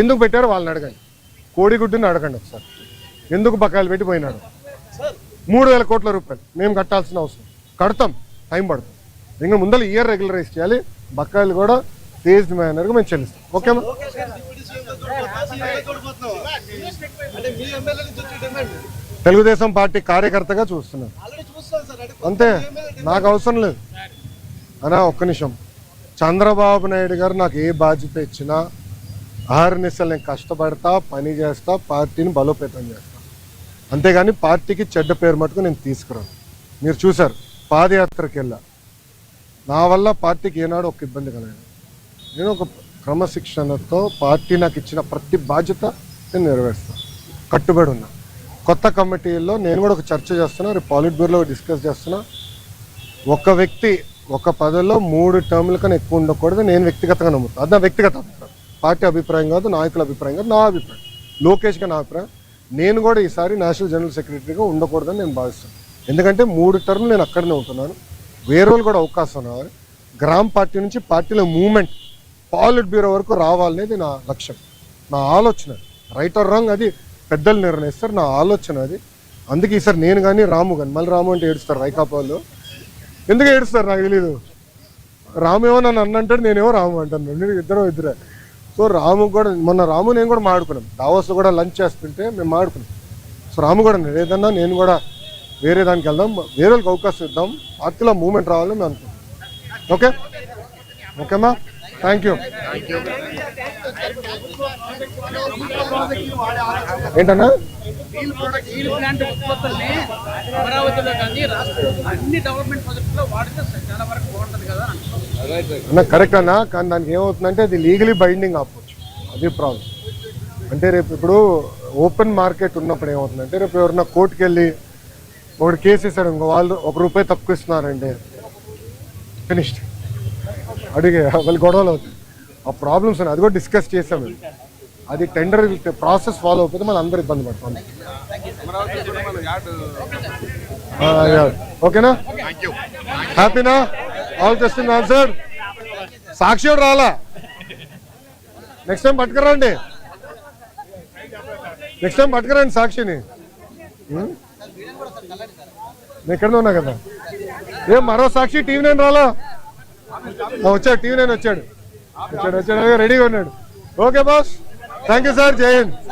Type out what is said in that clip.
ఎందుకు పెట్టారో వాళ్ళని అడగండి. కోడిగుడ్డుని అడగండి ఒకసారి. ఎందుకు బకాయిలు పెట్టిపోయినాడు? 3,000 కోట్ల రూపాయలు మేము కట్టాల్సిన అవసరం, కడతాం, టైం పడుతుంది. ఇంకా ముందర ఇయర్ రెగ్యులరైజ్ చేయాలి, బకాయిలు కూడా ఫేజ్డ్ మేనర్గా మేము చెల్లిస్తాం. ఓకేమా? తెలుగుదేశం పార్టీ కార్యకర్తగా చూస్తున్నాను అంతే, నాకు అవసరం లేదు అనా. ఒక్క నిమిషం, చంద్రబాబు నాయుడు గారు నాకు ఏ బాధ్యత ఇచ్చినా ఆహర్నిశలు నేను కష్టపడతా, పని చేస్తా, పార్టీని బలోపేతం చేస్తా. అంతేగాని పార్టీకి చెడ్డ పేరు మటుకు నేను తీసుకురాను. మీరు చూశారు, పాదయాత్రకి వెళ్ళా, నా వల్ల పార్టీకి ఏనాడు ఒక ఇబ్బంది కలగదు. నేను ఒక క్రమశిక్షణతో పార్టీ నాకు ఇచ్చిన ప్రతి బాధ్యత నేను నెరవేరుస్తాను, కట్టుబడి ఉన్నా. కొత్త కమిటీల్లో నేను కూడా ఒక చర్చ చేస్తున్నా, రేపు పాలిట్ బ్యూరోలో డిస్కస్ చేస్తున్నా. ఒక వ్యక్తి ఒక పదవిలో 3 టర్ముల కన్నా ఎక్కువ ఉండకూడదు నేను వ్యక్తిగతంగా నమ్ముతాను. అది నా వ్యక్తిగత అభిప్రాయం, పార్టీ అభిప్రాయం కాదు, నాయకుల అభిప్రాయం కాదు, నా అభిప్రాయం, లోకేష్గా నా అభిప్రాయం. నేను కూడా ఈసారి నేషనల్ జనరల్ సెక్రటరీగా ఉండకూడదని నేను భావిస్తాను. ఎందుకంటే 3 టర్ములు నేను అక్కడనే ఉంటున్నాను, వేరే వాళ్ళు కూడా అవకాశం రావాలి. గ్రామ పార్టీ నుంచి పార్టీలో మూవ్మెంట్ పాలిట్ బ్యూరో వరకు రావాలనేది నా లక్ష్యం, నా ఆలోచన. రైట్ ఆర్ రాంగ్ అది పెద్దలు నిర్ణయిస్తారు, నా ఆలోచన అది. అందుకే ఈసారి నేను కానీ రాము కానీ, మళ్ళీ రాము అంటే ఏడుస్తారు వైకాపా వాళ్ళు. ఎందుకు ఏడుస్తారు నాకు తెలీదు. రాము ఏమో నన్ను అన్నంటాడు, నేనేమో రాము అంటాను, ఇద్దరే. సో రాము కూడా మొన్న రాము నేను కూడా మాడుకున్నాం, దావోస్లో కూడా లంచ్ చేస్తుంటే మేము మాడుకున్నాం. సో రాము కూడా ఏదన్నా నేను కూడా వేరే దానికి వెళ్దాం, వేరే వాళ్ళకి అవకాశం ఇద్దాం, పార్టీలో మూవ్మెంట్ రావాలని మేము అనుకుంటాం. ఓకే ఓకేమ్మా, థ్యాంక్ యూ. ఏంటన్నా అన్న కరెక్ట్ అన్నా, కానీ దానికి ఏమవుతుందంటే అది లీగలీ బైండింగ్ ఆపవచ్చు, అది ప్రాబ్లం. అంటే రేపు ఇప్పుడు ఓపెన్ మార్కెట్ ఉన్నప్పుడు ఏమవుతుందంటే, రేపు ఎవరన్నా కోర్టుకు వెళ్ళి ఒకటి కేసు ఇస్తాడు, ఇంకో వాళ్ళు ₹1 తక్కువ ఇస్తున్నారంటే ఫినిష్డ్, అడిగే వాళ్ళు గొడవలు అవుతుంది. ఆ ప్రాబ్లమ్స్ ఉన్నాయి, అది కూడా డిస్కస్ చేసాము. అది టెండర్ ప్రాసెస్ ఫాలో అయిపోతే మనం అందరూ ఇబ్బంది పడతాం. ఓకేనా, హ్యాపీనా? All question answer. సాక్షి రాలా, నెక్స్ట్ టైం పట్టుకురండి, నెక్స్ట్ టైం పట్టుకురండి సాక్షిని. నేను ఎక్కడనే ఉన్నా కదా, ఏం మరో సాక్షి TV9 రాలా? వచ్చాడు, TV9 వచ్చాడు, రెడీగా ఉన్నాడు. Okay boss, thank you sir, జై హింద్.